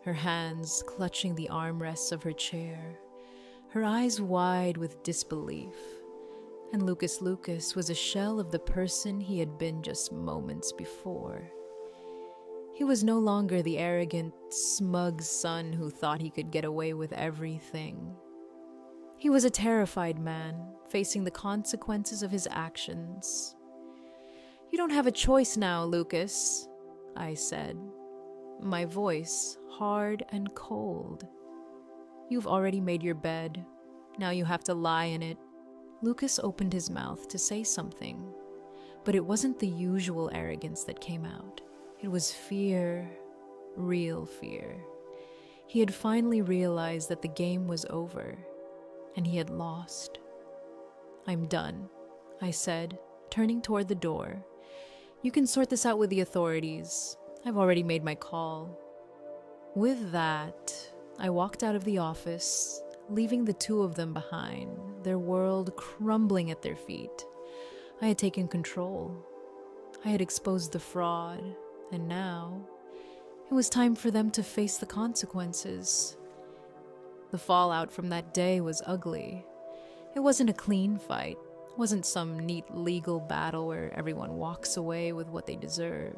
her hands clutching the armrests of her chair, her eyes wide with disbelief. And Lucas was a shell of the person he had been just moments before. He was no longer the arrogant, smug son who thought he could get away with everything. He was a terrified man, facing the consequences of his actions. "You don't have a choice now, Lucas," I said, my voice hard and cold. "You've already made your bed. Now you have to lie in it." Lucas opened his mouth to say something, but it wasn't the usual arrogance that came out. It was fear, real fear. He had finally realized that the game was over, and he had lost. "I'm done," I said, turning toward the door. "You can sort this out with the authorities. I've already made my call." With that, I walked out of the office, leaving the two of them behind, their world crumbling at their feet. I had taken control. I had exposed the fraud, and now it was time for them to face the consequences. The fallout from that day was ugly. It wasn't a clean fight. It wasn't some neat legal battle where everyone walks away with what they deserve.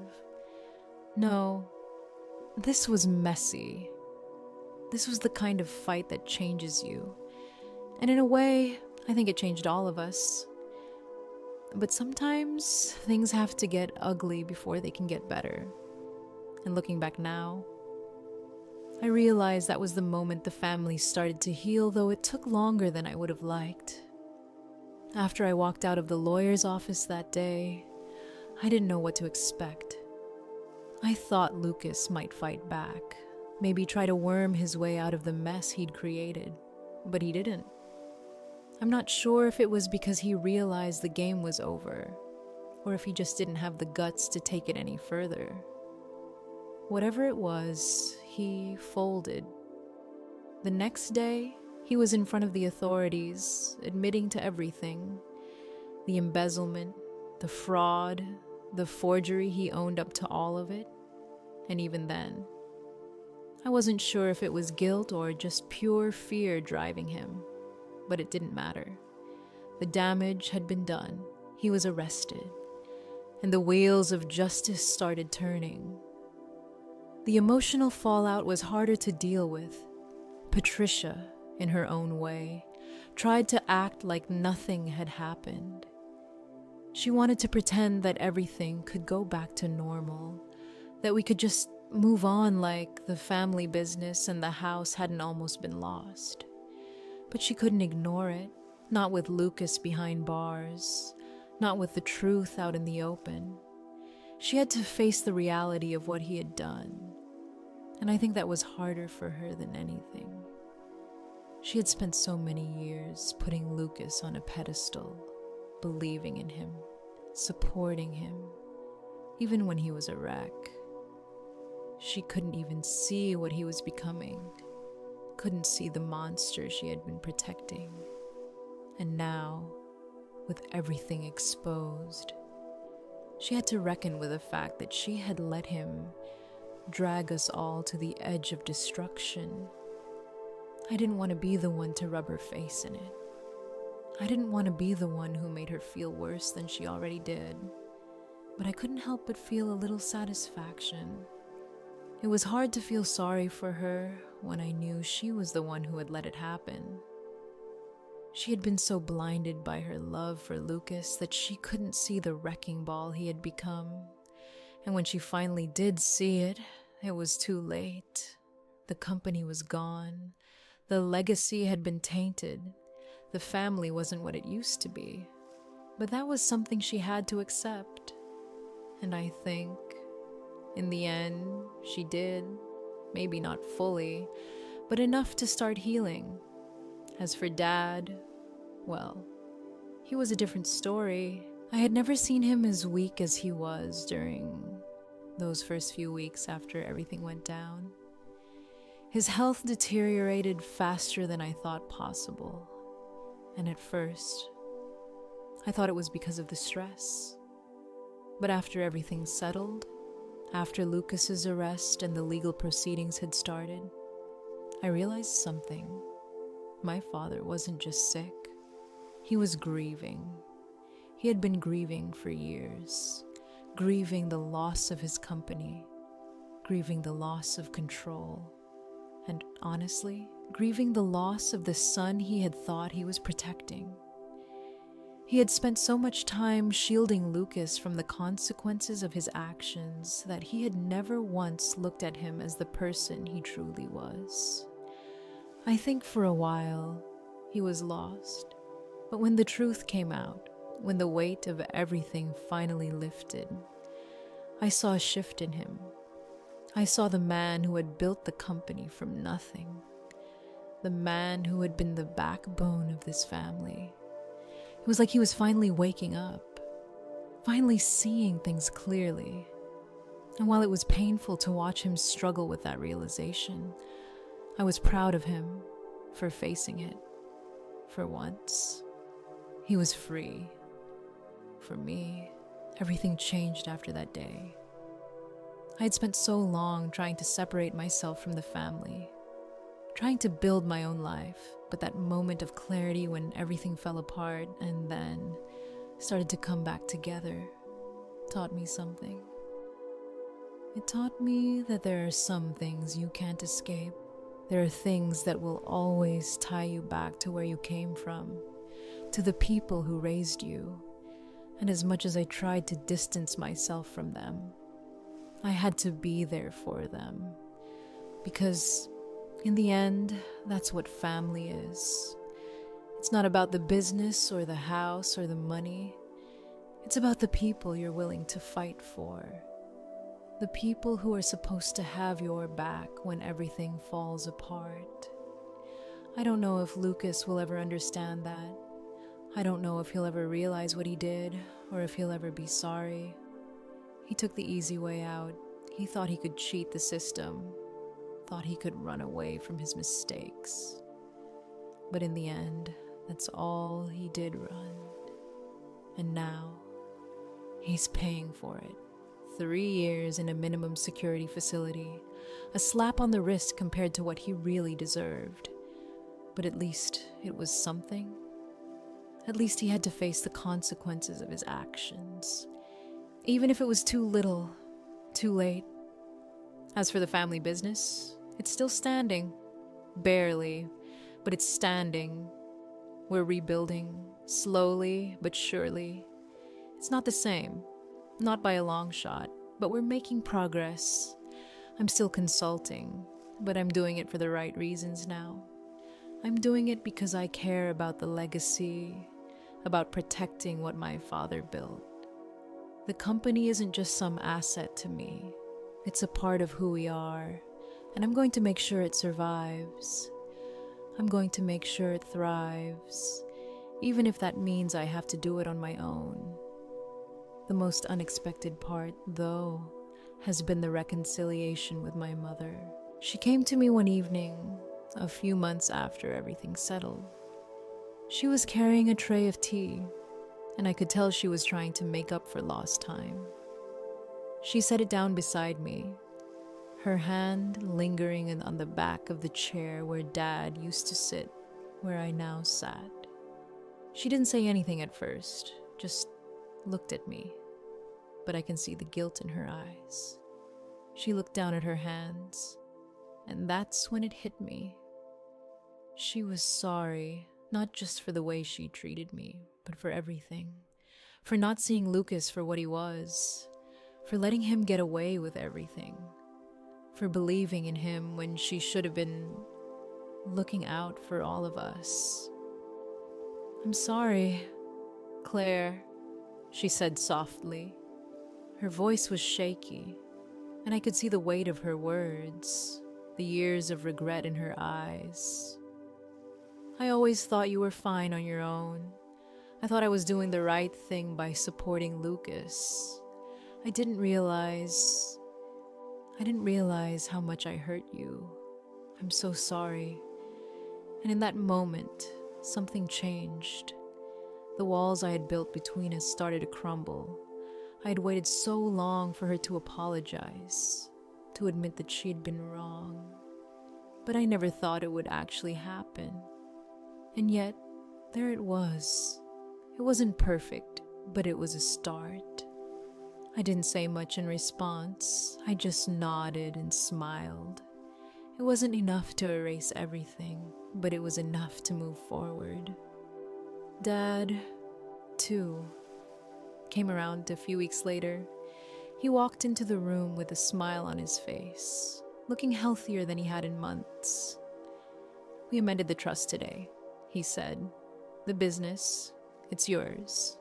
No, this was messy. This was the kind of fight that changes you. And in a way, I think it changed all of us. But sometimes things have to get ugly before they can get better. And looking back now, I realized that was the moment the family started to heal, though it took longer than I would have liked. After I walked out of the lawyer's office that day, I didn't know what to expect. I thought Lucas might fight back, maybe try to worm his way out of the mess he'd created, but he didn't. I'm not sure if it was because he realized the game was over, or if he just didn't have the guts to take it any further. Whatever it was, he folded. The next day, he was in front of the authorities, admitting to everything. The embezzlement, the fraud, the forgery. He owned up to all of it. And even then, I wasn't sure if it was guilt or just pure fear driving him. But it didn't matter. The damage had been done. He was arrested. And the wheels of justice started turning. The emotional fallout was harder to deal with. Patricia, in her own way, tried to act like nothing had happened. She wanted to pretend that everything could go back to normal, that we could just move on like the family business and the house hadn't almost been lost. But she couldn't ignore it, not with Lucas behind bars, not with the truth out in the open. She had to face the reality of what he had done, and I think that was harder for her than anything. She had spent so many years putting Lucas on a pedestal, believing in him, supporting him, even when he was a wreck. She couldn't even see what he was becoming, couldn't see the monster she had been protecting. And now, with everything exposed, she had to reckon with the fact that she had let him drag us all to the edge of destruction. I didn't want to be the one to rub her face in it. I didn't want to be the one who made her feel worse than she already did. But I couldn't help but feel a little satisfaction. It was hard to feel sorry for her when I knew she was the one who had let it happen. She had been so blinded by her love for Lucas that she couldn't see the wrecking ball he had become. And when she finally did see it, it was too late. The company was gone. The legacy had been tainted. The family wasn't what it used to be. But that was something she had to accept. And I think, in the end, she did. Maybe not fully, but enough to start healing. As for Dad, well, he was a different story. I had never seen him as weak as he was during those first few weeks after everything went down. His health deteriorated faster than I thought possible. And at first, I thought it was because of the stress. But after everything settled, after Lucas's arrest and the legal proceedings had started, I realized something. My father wasn't just sick. He was grieving. He had been grieving for years, grieving the loss of his company, grieving the loss of control, and honestly, grieving the loss of the son he had thought he was protecting. He had spent so much time shielding Lucas from the consequences of his actions that he had never once looked at him as the person he truly was. I think for a while, he was lost. But when the truth came out, when the weight of everything finally lifted, I saw a shift in him. I saw the man who had built the company from nothing, the man who had been the backbone of this family. It was like he was finally waking up, finally seeing things clearly. And while it was painful to watch him struggle with that realization, I was proud of him for facing it. For once, he was free. For me, everything changed after that day. I had spent so long trying to separate myself from the family, trying to build my own life, but that moment of clarity when everything fell apart and then started to come back together taught me something. It taught me that there are some things you can't escape. There are things that will always tie you back to where you came from, to the people who raised you. And as much as I tried to distance myself from them, I had to be there for them. Because in the end, that's what family is. It's not about the business or the house or the money. It's about the people you're willing to fight for. The people who are supposed to have your back when everything falls apart. I don't know if Lucas will ever understand that. I don't know if he'll ever realize what he did or if he'll ever be sorry. He took the easy way out. He thought he could cheat the system, thought he could run away from his mistakes. But in the end, that's all he did run. And now, he's paying for it. 3 years in a minimum security facility, a slap on the wrist compared to what he really deserved. But at least it was something. At least he had to face the consequences of his actions, even if it was too little, too late. As for the family business, it's still standing. Barely, but it's standing. We're rebuilding, slowly but surely. It's not the same. Not by a long shot, but we're making progress. I'm still consulting, but I'm doing it for the right reasons now. I'm doing it because I care about the legacy, about protecting what my father built. The company isn't just some asset to me. It's a part of who we are, and I'm going to make sure it survives. I'm going to make sure it thrives, even if that means I have to do it on my own. The most unexpected part, though, has been the reconciliation with my mother. She came to me one evening, a few months after everything settled. She was carrying a tray of tea, and I could tell she was trying to make up for lost time. She set it down beside me, her hand lingering on the back of the chair where Dad used to sit, where I now sat. She didn't say anything at first, just looked at me, but I can see the guilt in her eyes. She looked down at her hands, and that's when it hit me. She was sorry, not just for the way she treated me, but for everything. For not seeing Lucas for what he was, for letting him get away with everything, for believing in him when she should have been looking out for all of us. "I'm sorry, Claire," she said softly. Her voice was shaky, and I could see the weight of her words, the years of regret in her eyes. "I always thought you were fine on your own. I thought I was doing the right thing by supporting Lucas. I didn't realize how much I hurt you. I'm so sorry." And in that moment, something changed. The walls I had built between us started to crumble. I had waited so long for her to apologize, to admit that she'd been wrong. But I never thought it would actually happen. And yet, there it was. It wasn't perfect, but it was a start. I didn't say much in response. I just nodded and smiled. It wasn't enough to erase everything, but it was enough to move forward. Dad, too, came around a few weeks later. He walked into the room with a smile on his face, looking healthier than he had in months. "We amended the trust today," he said. "The business, it's yours.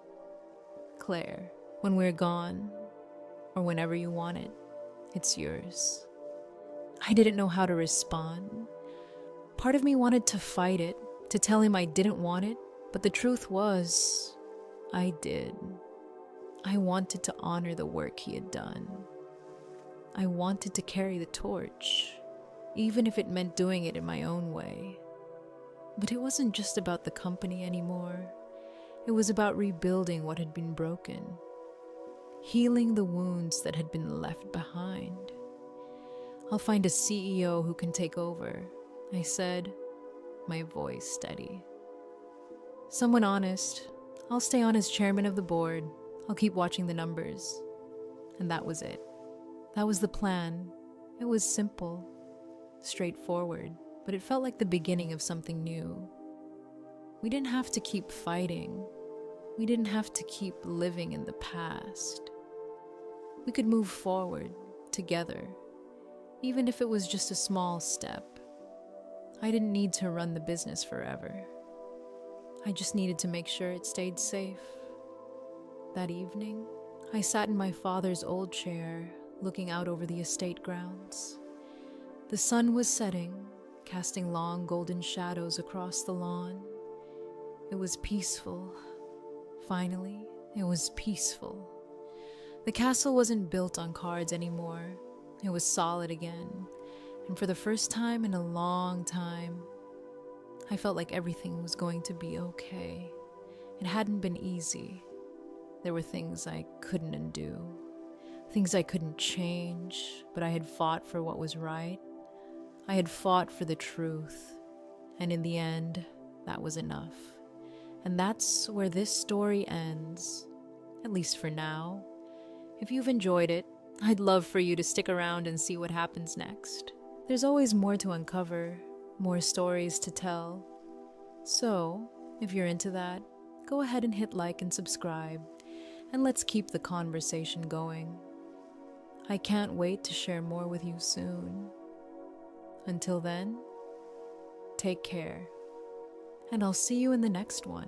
Claire, when we're gone, or whenever you want it, it's yours." I didn't know how to respond. Part of me wanted to fight it, to tell him I didn't want it, but the truth was, I did. I wanted to honor the work he had done. I wanted to carry the torch, even if it meant doing it in my own way. But it wasn't just about the company anymore. It was about rebuilding what had been broken, healing the wounds that had been left behind. I'll find a CEO who can take over, I said, my voice steady. Someone honest. I'll stay on as chairman of the board. I'll keep watching the numbers. And that was it. That was the plan. It was simple, straightforward, but it felt like the beginning of something new. We didn't have to keep fighting. We didn't have to keep living in the past. We could move forward together, even if it was just a small step. I didn't need to run the business forever. I just needed to make sure it stayed safe. That evening, I sat in my father's old chair, looking out over the estate grounds. The sun was setting, casting long golden shadows across the lawn. It was peaceful. Finally, it was peaceful. The castle wasn't built on cards anymore. It was solid again, and for the first time in a long time, I felt like everything was going to be okay. It hadn't been easy. There were things I couldn't undo, things I couldn't change, but I had fought for what was right. I had fought for the truth, and in the end, that was enough. And that's where this story ends, at least for now. If you've enjoyed it, I'd love for you to stick around and see what happens next. There's always more to uncover, more stories to tell. So, if you're into that, go ahead and hit like and subscribe, and let's keep the conversation going. I can't wait to share more with you soon. Until then, take care, and I'll see you in the next one.